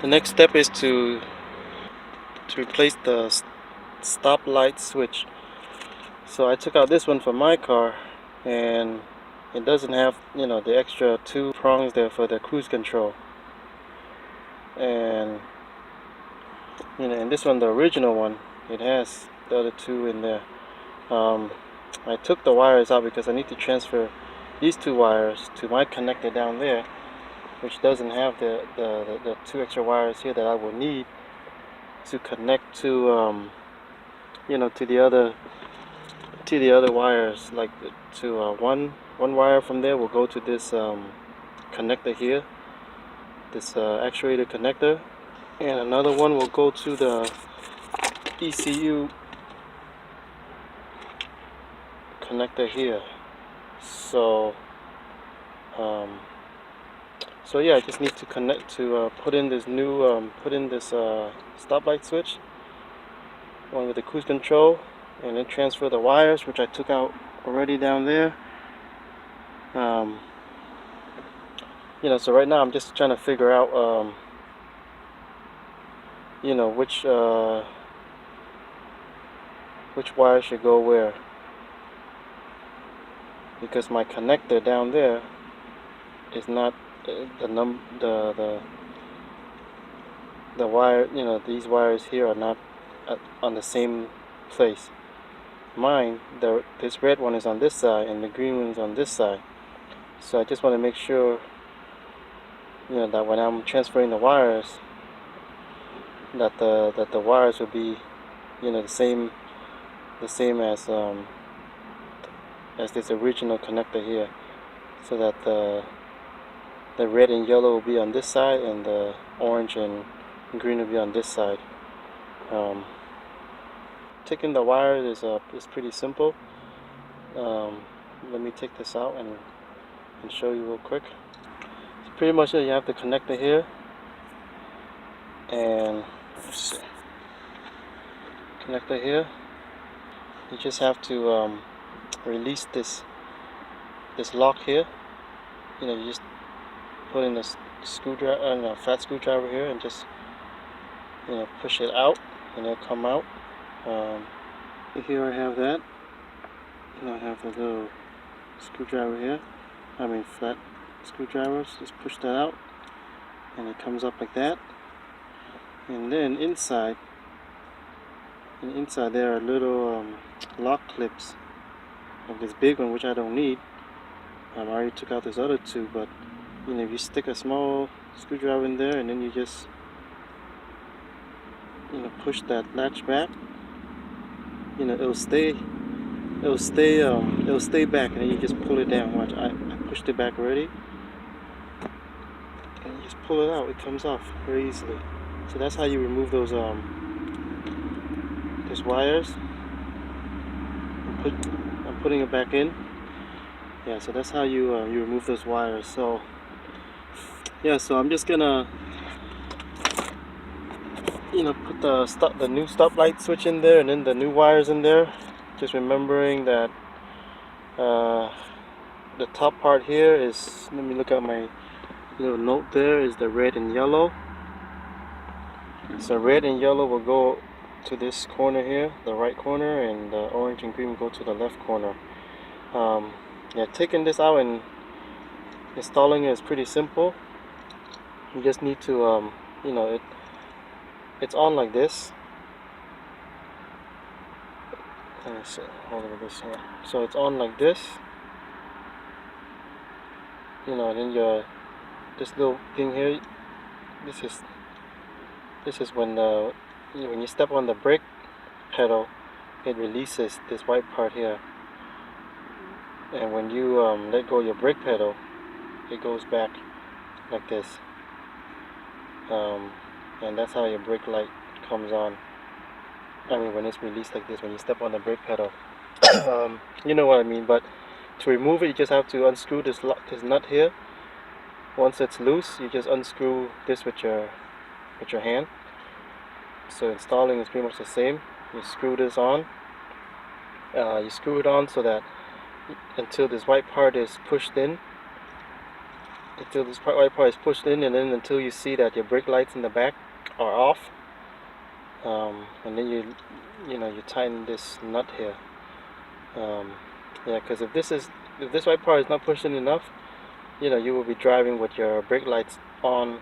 The next step is to replace the stop light switch. So I took out this one for my car, and it doesn't have, you know, the extra two prongs there for the cruise control. And you know, and this one, the original one, it has the other two in there. I took the wires out because I need to transfer these two wires to my connector down there, which doesn't have the two extra wires here that I will need to connect to you know, to the other wires. Like to one wire from there will go to this connector here, this actuator connector, and another one will go to the ECU connector here. So so yeah, I just need to connect to put in this new stoplight switch, one with the cruise control, and then transfer the wires, which I took out already down there. You know, so right now I'm just trying to figure out you know, which wire should go where, because my connector down there is not the wire, you know, these wires here are not on the same place. Mine, this red one is on this side and the green one is on this side. So I just want to make sure, you know, that when I'm transferring the wires, that the wires will be, you know, the same as this original connector here, so that the red and yellow will be on this side and the orange and green will be on this side. Taking the wires is pretty simple. Let me take this out and show you real quick. So pretty much you have the connector here, and let's see, connector here. You just have to release this lock here. You know, you just put in the screwdriver, a fat screwdriver here, and just, you know, push it out, and it'll come out. Here I have that, and I have the little screwdriver here. I mean flat screwdrivers. Just push that out, and it comes up like that. And then inside there are little lock clips of this big one, which I don't need. I already took out this other two, but you know, if you stick a small screwdriver in there, and then you just, you know, push that latch back, you know, it'll stay back, and then you just pull it down. Watch, I pushed it back already, and you just pull it out. It comes off very easily. So that's how you remove those wires. I'm putting it back in. Yeah, so that's how you you remove those wires. So yeah, so I'm just gonna, you know, put the new stoplight switch in there, and then the new wires in there. Just remembering that the top part here is, let me look at my little note there, is the red and yellow. So red and yellow will go to this corner here, the right corner, and the orange and green will go to the left corner. Yeah, taking this out and installing it is pretty simple. You just need to you know, it's on like this. Let me see, hold on this here. So it's on like this, you know, and then this little thing here, this is when when you step on the brake pedal, it releases this white part here, and when you let go of your brake pedal, it goes back like this, and that's how your brake light comes on. I mean, when it's released like this, when you step on the brake pedal. You know what I mean. But to remove it, you just have to unscrew this nut here. Once it's loose, you just unscrew this with your hand. So installing is pretty much the same. You screw this on. You screw it on so that until this white part is pushed in, until this white part is pushed in, and then until you see that your brake lights in the back are off. And then you tighten this nut here. Yeah, because if this white part is not pushed in enough, you will be driving with your brake lights on,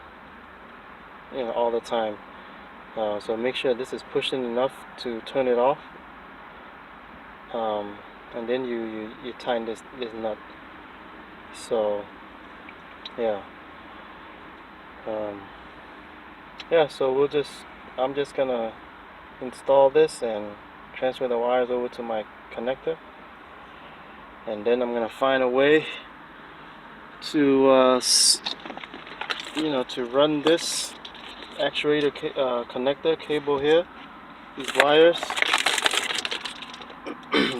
all the time. So make sure this is pushed in enough to turn it off. And then you tighten this nut. So yeah. Yeah, so I'm just gonna install this and transfer the wires over to my connector, and then I'm gonna find a way to to run this actuator connector cable here, these wires,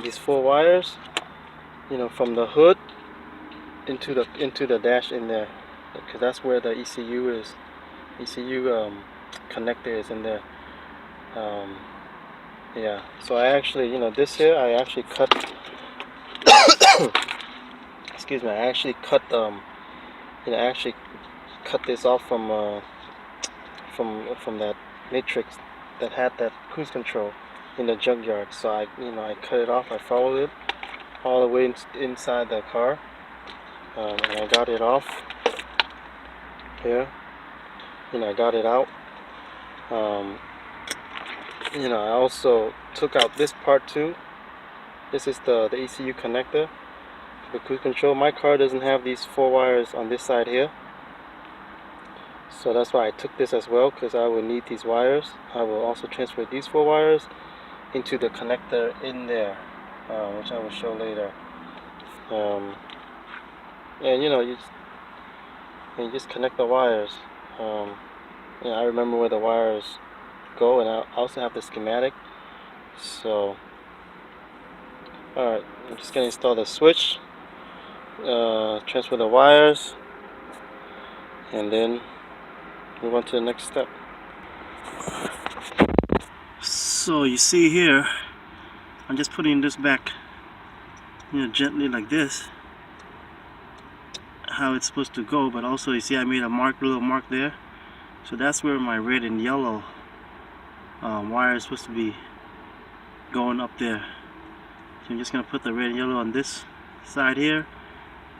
these 4 wires, from the hood into the dash in there, because that's where the ECU connector is in there. Yeah, so I actually, this here, I actually cut excuse me, I actually cut this off from that matrix that had that cruise control in the junkyard. So I cut it off. I followed it all the way inside the car, and I got it off here. I got it out. I also took out this part too. This is the ECU connector for the cruise control. My car doesn't have these 4 wires on this side here, so that's why I took this as well, because I will need these wires. I will also transfer these 4 wires into the connector in there, which I will show later. And you just connect the wires. I remember where the wires go, and I also have the schematic. So alright, I'm just going to install the switch, transfer the wires, and then move on to the next step. So you see here, I'm just putting this back, gently like this, how it's supposed to go. But also you see I made a little mark there, so that's where my red and yellow wire is supposed to be going up there. So I'm just going to put the red and yellow on this side here,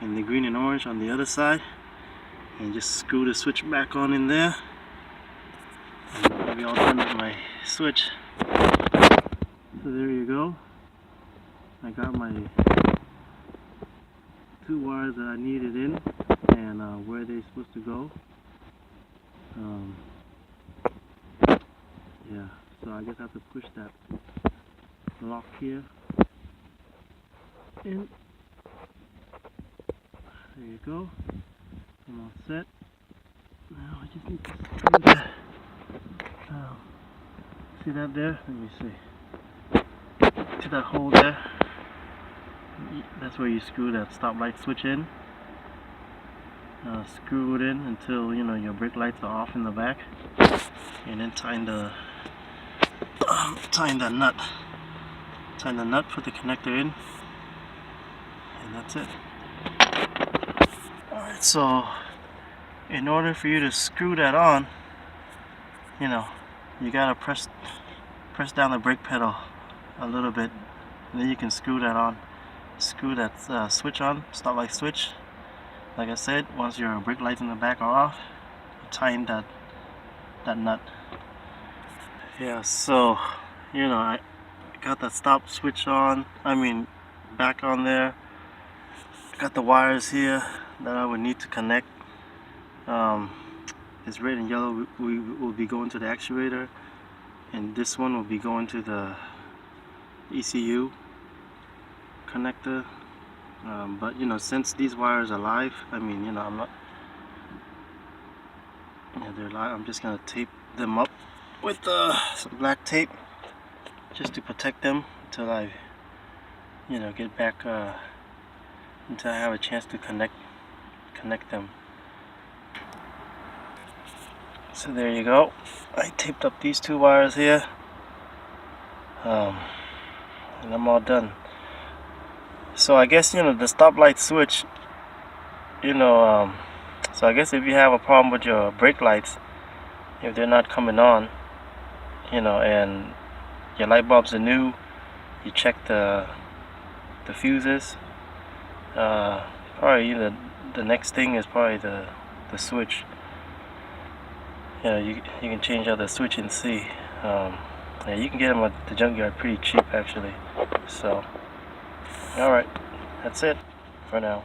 and the green and orange on the other side, and just screw the switch back on in there. And I'll be all done with my switch. So there you go. I got my 2 wires that I needed in, and where they're supposed to go. Yeah, so I just have to push that lock here in. There you go. I'm all set. Now I just need to screw that. See that there? Let me see. See that hole there? That's where you screw that stoplight switch in. Screw it in until your brake lights are off in the back, and then tighten that nut. Tighten the nut, put the connector in, and that's it. Alright, so in order for you to screw that on, you gotta press down the brake pedal a little bit, and then you can screw that on. Screw that switch on, stoplight switch. Like I said, once your brake lights in the back are off, you tighten that nut. Yeah, so I got that stop switch on, back on there. Got the wires here that I would need to connect. This red and yellow will be going to the actuator, and this one will be going to the ECU connector. But since these wires are live, I'm not, they're live. I'm just gonna tape them up with some black tape, just to protect them until I get back, until I have a chance to connect them. So there you go. I taped up these 2 wires here, and I'm all done. So I guess the stoplight switch, So I guess if you have a problem with your brake lights, if they're not coming on, and your light bulbs are new, you check the fuses. Probably the next thing is probably the switch. You can change out the switch and see. Yeah, you can get them at the junkyard pretty cheap actually. So, alright, that's it for now.